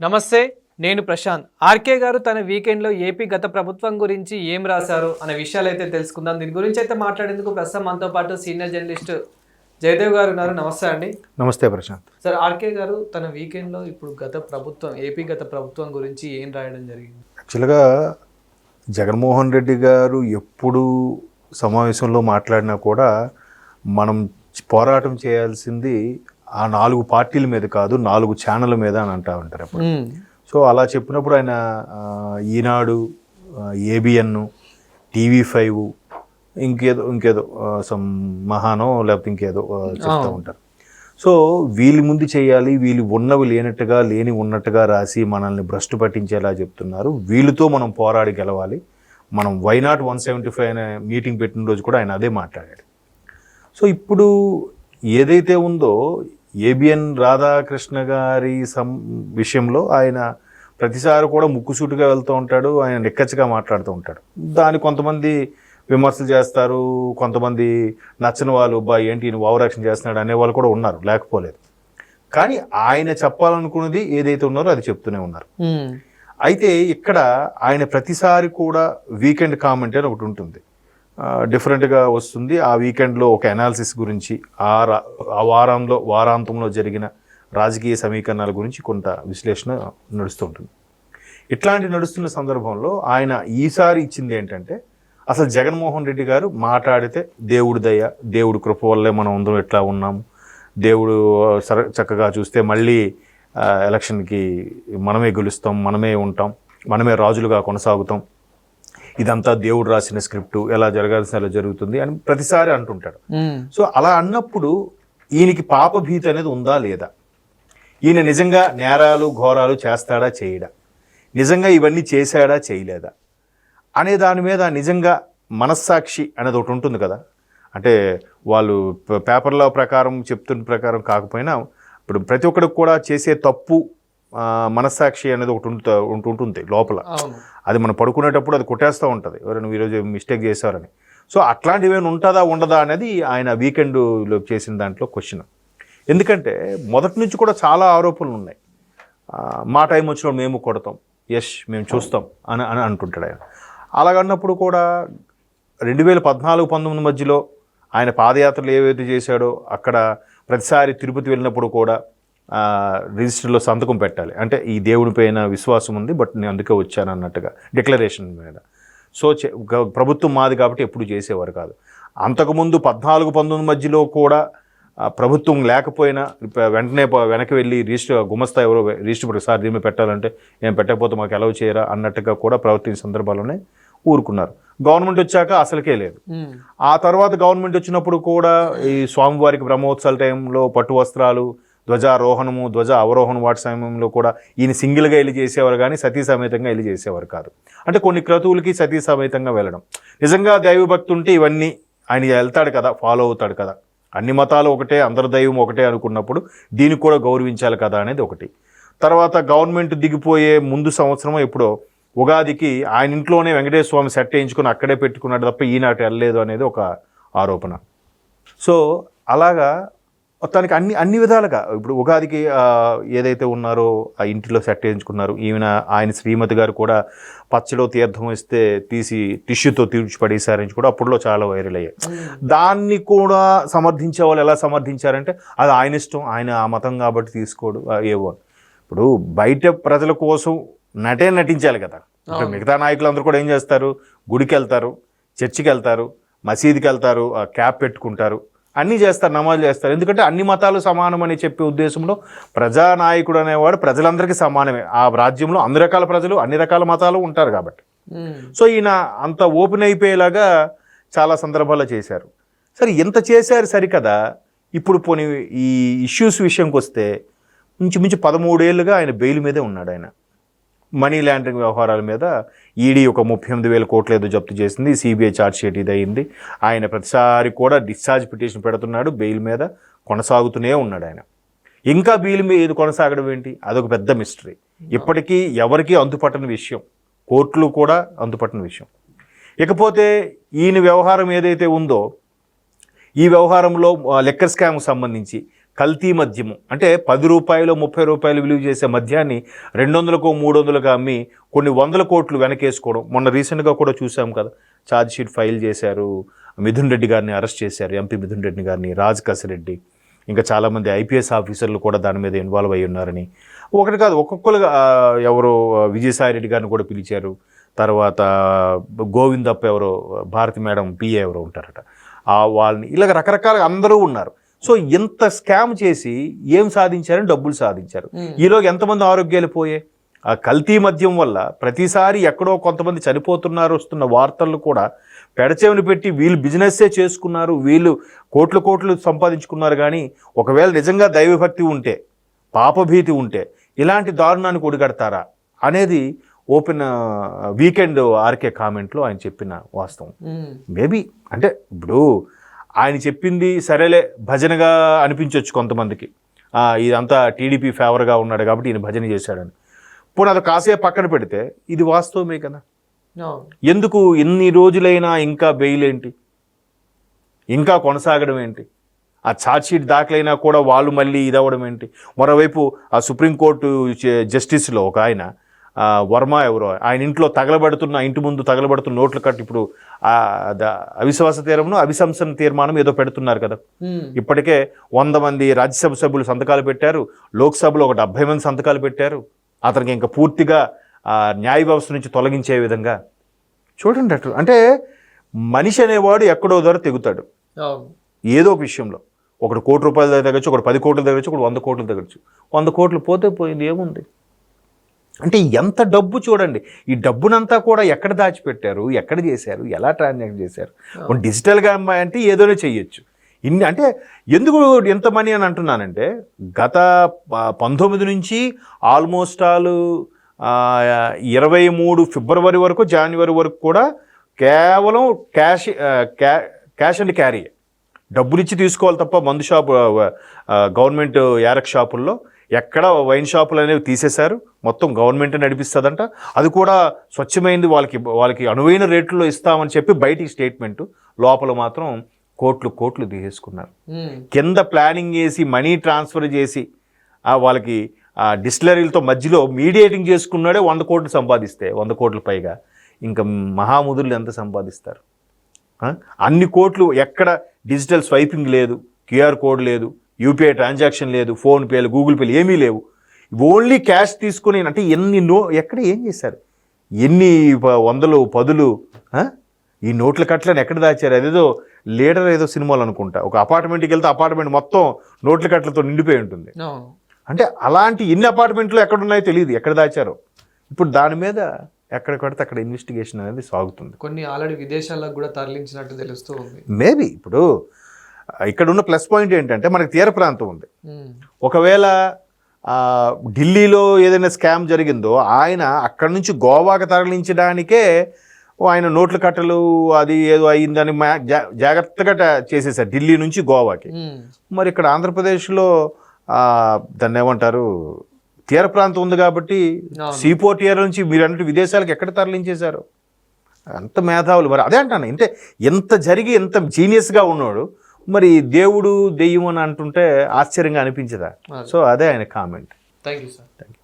నమస్తే, నేను ప్రశాంత్. ఆర్కే గారు తన వీకెండ్లో ఏపీ గత ప్రభుత్వం గురించి ఏం రాశారు అనే విషయాలు అయితే తెలుసుకుందాం. దీని గురించి అయితే మాట్లాడేందుకు ప్రస్తుతం మనతో పాటు సీనియర్ జర్నలిస్ట్ జయదేవ్ గారు ఉన్నారు. నమస్తే అండి. నమస్తే ప్రశాంత్. సార్, ఆర్కే గారు తన వీకెండ్లో ఇప్పుడు ఏపీ గత ప్రభుత్వం గురించి ఏం రాయడం జరిగింది? యాక్చువల్గా జగన్మోహన్ రెడ్డి గారు ఎప్పుడు సమావేశంలో మాట్లాడినా కూడా మనం పోరాటం చేయాల్సింది ఆ 4 పార్టీల మీద కాదు, 4 ఛానళ్ళ మీద అని అంటూ ఉంటారు అప్పుడు. సో అలా చెప్పినప్పుడు ఆయన ఈనాడు, ఏబిఎన్, టీవీ5, ఇంకేదో సమ్ మహానో లేకపోతే ఇంకేదో చెప్తూ ఉంటారు. సో వీళ్ళు ముందు చేయాలి, వీళ్ళు ఉన్నవి లేనట్టుగా లేని ఉన్నట్టుగా రాసి మనల్ని భ్రష్టు పట్టించేలా చెప్తున్నారు. వీళ్ళతో మనం పోరాడి గెలవాలి. మనం వైనాట్ 175 అనే మీటింగ్ పెట్టిన రోజు కూడా ఆయన అదే మాట్లాడాడు. సో ఇప్పుడు ఏదైతే ఉందో ఏబిఎన్ రాధాకృష్ణ గారి విషయంలో ఆయన ప్రతిసారి కూడా ముక్కుసూటిగా వెళ్తూ ఉంటాడు, ఆయన నిక్కచ్చిగా మాట్లాడుతూ ఉంటాడు. దాన్ని కొంతమంది విమర్శలు చేస్తారు, కొంతమంది నచ్చని వాళ్ళు ఏంటి నువ్వు ఓవరాక్షన్ చేస్తున్నాడు అనేవాళ్ళు కూడా ఉన్నారు, లేకపోలేదు. కానీ ఆయన చెప్పాలనుకున్నది ఏదైతే ఉన్నారో అది చెప్తూనే ఉన్నారు. అయితే ఇక్కడ ఆయన ప్రతిసారి కూడా వీకెండ్ కామెంట్ అని ఒకటి ఉంటుంది, డిఫరెంట్గా వస్తుంది. ఆ వీకెండ్లో ఒక అనాలిసిస్ గురించి, ఆ వారాంతంలో జరిగిన రాజకీయ సమీకరణాల గురించి కొంత విశ్లేషణ నడుస్తుంటుంది. ఇట్లాంటి నడుస్తున్న సందర్భంలో ఆయన ఈసారి ఇచ్చింది ఏంటంటే, అసలు జగన్మోహన్ రెడ్డి గారు మాట్లాడితే దేవుడి దయ, దేవుడి కృప వల్లే మనం అందరం ఎట్లా ఉన్నాము, దేవుడు చక్కగా చూస్తే మళ్ళీ ఎలక్షన్కి మనమే గెలుస్తాం, మనమే ఉంటాం, మనమే రాజులుగా కొనసాగుతాం, ఇదంతా దేవుడు రాసిన స్క్రిప్టు, ఎలా జరగాల్సిన అలా జరుగుతుంది అని ప్రతిసారి అంటుంటాడు. సో అలా అన్నప్పుడు ఈయనకి పాపభీతి అనేది ఉందా లేదా, ఈయన నిజంగా నేరాలు ఘోరాలు చేస్తాడా చేయడా, నిజంగా ఇవన్నీ చేశాడా చేయలేదా అనే దాని మీద నిజంగా మనస్సాక్షి అనేది ఒకటి ఉంటుంది కదా. అంటే వాళ్ళు పేపర్ల ప్రకారం చెప్తున్న ప్రకారం కాకపోయినా ఇప్పుడు ప్రతి ఒక్కరికి కూడా చేసే తప్పు మనస్సాక్షి అనేది ఒకటి ఉంటుంది లోపల. అది మనం పడుకునేటప్పుడు అది కొట్టేస్తూ ఉంటుంది, ఎవరైనా ఈరోజు మిస్టేక్ చేశారని. సో అట్లాంటివి ఏమైనా ఉంటుందా ఉండదా అనేది ఆయన వీకెండ్లో చేసిన దాంట్లో క్వశ్చన్. ఎందుకంటే మొదటి నుంచి కూడా చాలా ఆరోపణలు ఉన్నాయి. మా టైం వచ్చినప్పుడు మేము కొడతాం, మేము చూస్తాం అని అని అంటుంటాడు ఆయన. అలాగన్నప్పుడు కూడా 2014-19 మధ్యలో ఆయన పాదయాత్రలు ఏవైతే చేశాడో అక్కడ ప్రతిసారి తిరుపతి వెళ్ళినప్పుడు కూడా రిజిస్టర్లో సంతకం పెట్టాలి, అంటే ఈ దేవుడి పైన విశ్వాసం ఉంది బట్ నేను అందుకే వచ్చాను అన్నట్టుగా డిక్లరేషన్ మీద. సో ప్రభుత్వం మాది కాబట్టి ఎప్పుడు చేసేవారు కాదు. అంతకుముందు 14-19 మధ్యలో కూడా ప్రభుత్వం లేకపోయినా వెంటనే వెనక్కి వెళ్ళి గుమస్తా ఎవరో రిజిస్టర్ సార్ దీని పెట్టాలంటే ఏం పెట్టకపోతే మాకు ఎలవ్ చేయరా అన్నట్టుగా కూడా ప్రవర్తించిన సందర్భాల్లోనే ఊరుకున్నారు. గవర్నమెంట్ వచ్చాక అసలుకే లేదు. ఆ తర్వాత గవర్నమెంట్ వచ్చినప్పుడు కూడా ఈ స్వామివారికి బ్రహ్మోత్సవాల టైంలో పట్టు వస్త్రాలు, ధ్వజారోహణము, ధ్వజ అవరోహణ వాటి సమయంలో కూడా ఈయన సింగిల్గా వెళ్ళి చేసేవారు కానీ సతీ సమేతంగా వెళ్ళి చేసేవారు కాదు. అంటే కొన్ని క్రతువులకి సతీ సమేతంగా వెళ్ళడం. నిజంగా దైవభక్తి ఉంటే ఇవన్నీ ఆయన వెళ్తాడు కదా, ఫాలో అవుతాడు కదా. అన్ని మతాలు ఒకటే, అందరి దైవం ఒకటే అనుకున్నప్పుడు దీనికి కూడా గౌరవించాలి కదా అనేది ఒకటి. తర్వాత గవర్నమెంట్ దిగిపోయే ముందు సంవత్సరం ఎప్పుడో ఉగాదికి ఆయన ఇంట్లోనే వెంకటేశ్వర స్వామి సెట్ వేయించుకుని అక్కడే పెట్టుకున్నాడు తప్ప ఈనాటి వెళ్ళలేదు అనేది ఒక ఆరోపణ. సో అలాగా మొత్తానికి అన్ని విధాలుగా ఇప్పుడు ఉగాదికి ఏదైతే ఉన్నారో ఆ ఇంటిలో సెట్ వేయించుకున్నారు. ఆయన శ్రీమతి గారు కూడా పచ్చలో తీర్థం ఇస్తే తీసి టిష్యూతో తీర్చిపడేశారని కూడా అప్పుడులో చాలా వైరల్ అయ్యాయి. దాన్ని కూడా సమర్థించే వాళ్ళు ఎలా సమర్థించారంటే అది ఆయన ఇష్టం, ఆయన ఆ మతం కాబట్టి తీసుకోడు ఏవో. ఇప్పుడు బయట ప్రజల కోసం నటించాలి కదా. ఇక్కడ మిగతా నాయకులందరూ కూడా ఏం చేస్తారు, గుడికి వెళ్తారు, చర్చికి వెళ్తారు, మసీదుకి వెళ్తారు, క్యాప్ పెట్టుకుంటారు, అన్నీ చేస్తారు, నమాజ్ చేస్తారు. ఎందుకంటే అన్ని మతాలు సమానం అని చెప్పే ఉద్దేశంలో ప్రజానాయకుడు అనేవాడు ప్రజలందరికీ సమానమే. ఆ రాజ్యంలో అన్ని రకాల ప్రజలు, అన్ని రకాల మతాలు ఉంటారు కాబట్టి. సో ఈయన అంత ఓపెన్ అయిపోయేలాగా చాలా సందర్భాల్లో చేశారు. సరే ఎంత చేశారు సరికదా. ఇప్పుడు పోనీ ఈ ఇష్యూస్ విషయంకి వస్తే మించి 13 ఏళ్ళుగా ఆయన బెయిల్ మీదే ఉన్నాడు. ఆయన మనీ లాండరింగ్ వ్యవహారాల మీద ఈడీ ఒక 38,000 కోట్లు ఏదో జప్తు చేసింది, సిబిఐ ఛార్జ్ షీట్ ఇది అయింది. ఆయన ప్రతిసారి కూడా డిశ్చార్జ్ పిటిషన్ పెడుతున్నాడు, బెయిల్ మీద కొనసాగుతూనే ఉన్నాడు. ఆయన ఇంకా బెయిల్ మీద కొనసాగడం ఏంటి, అదొక పెద్ద మిస్టరీ. ఇప్పటికీ ఎవరికీ అంతుపట్టని విషయం, కోర్టులు కూడా అంతుపట్టని విషయం. ఇకపోతే ఈయన వ్యవహారం ఏదైతే ఉందో ఈ వ్యవహారంలో లెక్కర్ స్కామ్కి సంబంధించి కల్తీ మద్యము అంటే 10 రూపాయలు 30 రూపాయలు విలువ చేసే మద్యాన్ని 200కో 300కో అమ్మి కొన్ని వందల కోట్లు వెనకేసుకోవడం. మొన్న రీసెంట్గా కూడా చూసాం కదా, ఛార్జ్ షీట్ ఫైల్ చేశారు, మిథున్ రెడ్డి గారిని అరెస్ట్ చేశారు, ఎంపీ మిథున్ రెడ్డి గారిని, రాజ్ కసిరెడ్డి, ఇంకా చాలామంది ఐపీఎస్ ఆఫీసర్లు కూడా దాని మీద ఇన్వాల్వ్ అయ్యి ఉన్నారని. ఒకటి కాదు, ఒక్కొక్కరుగా ఎవరో విజయసాయి రెడ్డి గారిని కూడా పిలిచారు. తర్వాత గోవిందప్ప ఎవరో, భారతి మేడం పిఏ ఎవరో ఉంటారట, వాళ్ళని ఇలాగ రకరకాలుగా అందరూ ఉన్నారు. సో ఇంత స్కామ్ చేసి ఏం సాధించారని డబ్బులు సాధించారు. ఈలోగా ఎంతమంది ఆరోగ్యాలు పోయాయి. ఆ కల్తీ మద్యం వల్ల ప్రతిసారి ఎక్కడో కొంతమంది చనిపోతున్నారు వస్తున్న వార్తలను కూడా పెడచెవిని పెట్టి వీళ్ళు బిజినెస్సే చేసుకున్నారు, వీళ్ళు కోట్లు కోట్లు సంపాదించుకున్నారు. కానీ ఒకవేళ నిజంగా దైవభక్తి ఉంటే, పాపభీతి ఉంటే ఇలాంటి దారుణానికి ఒడిగడతారా అనేది ఓపెన్ వీకెండ్ ఆర్కే కామెంట్లో ఆయన చెప్పిన వాస్తవం. మేబీ అంటే ఇప్పుడు ఆయన చెప్పింది సరేలే భజనగా అనిపించవచ్చు కొంతమందికి, ఇదంతా టీడీపీ ఫేవర్గా ఉన్నాడు కాబట్టి ఈయన భజన చేశాడని. పోనీ అది కాసేపు పక్కన పెడితే ఇది వాస్తవమే కదా. ఎందుకు ఎన్ని రోజులైనా ఇంకా బెయిల్ ఏంటి, ఇంకా కొనసాగడం ఏంటి, ఆ ఛార్జ్ షీట్ దాఖలైనా కూడా వాళ్ళు మళ్ళీ ఇదవ్వడం ఏంటి. మరోవైపు ఆ సుప్రీంకోర్టు జస్టిస్లో ఒక ఆయన వర్మ ఎవరో, ఆయన ఇంట్లో ఇంటి ముందు తగలబడుతున్న నోట్లు కట్టి ఇప్పుడు అవిశ్వాస తీర్మానం అభిశంసన తీర్మానం ఏదో పెడుతున్నారు కదా. ఇప్పటికే 100 మంది రాజ్యసభ సభ్యులు సంతకాలు పెట్టారు, లోక్సభలో ఒక 70 మంది సంతకాలు పెట్టారు. అతనికి ఇంకా పూర్తిగా న్యాయ వ్యవస్థ నుంచి తొలగించే విధంగా చూడండి. అటు అంటే మనిషి అనేవాడు ఎక్కడో ధర తెగుతాడు ఏదో ఒక విషయంలో. ఒకడు ₹1 కోటి తగ్గచ్చు, ఒకడు 10 కోట్లు తగ్గచ్చు, ఒకడు 100 కోట్లు తగ్గచ్చు. 100 కోట్లు పోతే పోయింది, ఏముంది. అంటే ఎంత డబ్బు చూడండి. ఈ డబ్బునంతా కూడా ఎక్కడ దాచిపెట్టారు, ఎక్కడ చేశారు, ఎలా ట్రాన్సాక్ట్ చేశారు. డిజిటల్గా అంటే ఏదోనే చెయ్యొచ్చు. ఇన్ని అంటే ఎందుకు ఎంత మనీ అని అంటున్నానంటే, గత 19 నుంచి ఆల్మోస్ట్ 23 ఫిబ్రవరి వరకు, జనవరి వరకు కూడా కేవలం క్యాష్ అండ్ క్యారీ, డబ్బులు ఇచ్చి తీసుకోవాలి తప్ప మందు షాపు, గవర్నమెంట్ యారక్ షాపుల్లో ఎక్కడ వైన్ షాపులు అనేవి తీసేశారు. మొత్తం గవర్నమెంట్ నడిపిస్తుందంట, అది కూడా స్వచ్ఛమైంది, వాళ్ళకి అనువైన రేట్లలో ఇస్తామని చెప్పి బయటికి స్టేట్మెంట్, లోపల మాత్రం కోట్లు తీసేసుకున్నారు. కింద ప్లానింగ్ చేసి మనీ ట్రాన్స్ఫర్ చేసి వాళ్ళకి డిస్టిలరీలతో మధ్యలో మీడియేటింగ్ చేసుకున్నాడే 100 కోట్లు సంపాదిస్తే, 100 కోట్ల పైగా ఇంకా మహాముదురులు ఎంత సంపాదిస్తారు. అన్ని కోట్లు ఎక్కడ డిజిటల్ స్వైపింగ్ లేదు, క్యూఆర్ కోడ్ లేదు, యూపీఐ ట్రాన్సాక్షన్ లేదు, ఫోన్పేలు, గూగుల్ పేలు ఏమీ లేవు. ఓన్లీ క్యాష్ తీసుకుని అంటే ఎక్కడ ఏం చేశారు, ఎన్ని 100, 10 ఈ నోట్ల కట్టలను ఎక్కడ దాచారు. అదేదో లీడర్ ఏదో సినిమాలు అనుకుంటా, ఒక అపార్ట్మెంట్కి వెళ్తే అపార్ట్మెంట్ మొత్తం నోట్ల కట్టలతో నిండిపోయి ఉంటుంది. అంటే అలాంటి ఎన్ని అపార్ట్మెంట్లు ఎక్కడున్నాయో తెలియదు, ఎక్కడ దాచారో. ఇప్పుడు దాని మీద ఎక్కడ కడితే అక్కడ ఇన్వెస్టిగేషన్ అనేది సాగుతుంది. కొన్ని ఆల్రెడీ విదేశాలకు కూడా తరలించినట్టు తెలుస్తూ ఉంది. మేబీ ఇప్పుడు ఇక్కడ ఉన్న ప్లస్ పాయింట్ ఏంటంటే మనకి తీర ప్రాంతం ఉంది. ఒకవేళ ఢిల్లీలో ఏదైనా స్కామ్ జరిగిందో ఆయన అక్కడి నుంచి గోవాకి తరలించడానికే ఆయన నోట్ల కట్టలు అది ఏదో అయ్యిందని జాగ్రత్తగా చేసేసారు ఢిల్లీ నుంచి గోవాకి. మరి ఇక్కడ ఆంధ్రప్రదేశ్లో దాన్ని ఏమంటారు, తీర ప్రాంతం ఉంది కాబట్టి సీపోర్ట్ ఏరియా నుంచి మీరు అన్నట్టు విదేశాలకు ఎక్కడ తరలించేశారు. అంత మేధావులు. మరి అదే అంటాను, అంటే ఎంత జరిగి ఎంత జీనియస్గా ఉన్నాడు, మరి దేవుడు దెయ్యం అని అంటుంటే ఆశ్చర్యంగా అనిపించదా. సో అదే ఆయన comment. Thank you sir. Thank you.